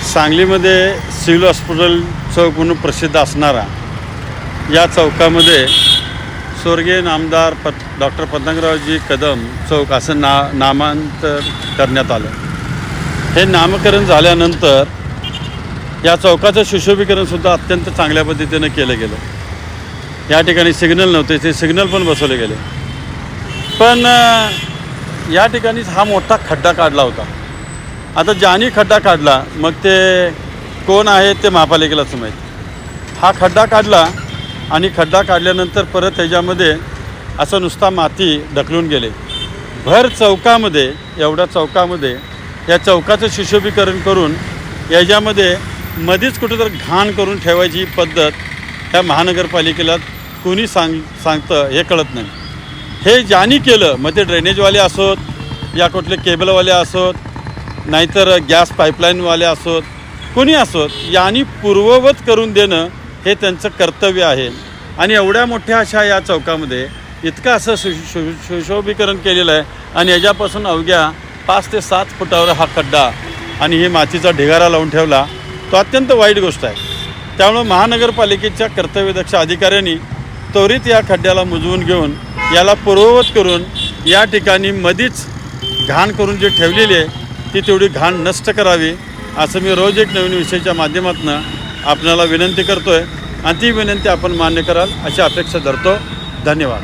सांगलीमध्ये civil hospital चौक म्हणून प्रसिद्ध असणारा या चौकामध्ये स्वर्गीय नामदार डॉक्टर पतंगरावजी कदम चौक असं नामांतर करण्यात आलं। हे नामकरण झाल्यानंतर या चौकाचं सुशोभीकरणसुद्धा अत्यंत चांगल्या पद्धतीनं केलं गेलं। या ठिकाणी सिग्नल नव्हते, ते सिग्नल पण बसवले गेले, पण या ठिकाणीच हा मोठा खड्डा काढला होता। आता ज्यांनी खड्डा काढला मग ते कोण आहे ते महापालिकेलाच माहीत। हा खड्डा काढला आणि खड्डा काढल्यानंतर परत त्याच्यामध्ये असं नुसता माती ढकलून गेले। भर चौकामध्ये, एवढ्या चौकामध्ये या चौकाचं सुशोभीकरण करून याच्यामध्ये मध्येच कुठेतरी घाण करून ठेवायची पद्धत ह्या महानगरपालिकेला कोणी सांगतं हे कळत नाही। हे ज्यांनी केलं, मग ते ड्रेनेजवाले असोत या कुठले केबलवाले असोत नाहीतर गॅस पाईपलाईनवाले असोत, कोणी असोत, यांनी पूर्ववत करून देणं हे त्यांचं कर्तव्य आहे। आणि एवढ्या मोठ्या अशा या चौकामध्ये इतकं असं सुशोभीकरण केलेलं आहे आणि याच्यापासून अवघ्या 5 ते 7 फुटावर हा खड्डा आणि हे मातीचा ढिगारा लावून ठेवला, तो अत्यंत वाईट गोष्ट आहे। त्यामुळं महानगरपालिकेच्या कर्तव्यदक्ष अधिकाऱ्यांनी त्वरित या खड्ड्याला मुजवून घेऊन याला पूर्ववत करून या ठिकाणी मधीच घाण करून जी ठेवलेली आहे ती तेवढी घाण नष्ट करावी, असं मी रोज एक नवीन विषयाच्या माध्यमातून आपल्याला विनंती करतो आहे आणि ती विनंती आपण मान्य कराल अशी अपेक्षा धरतो। धन्यवाद।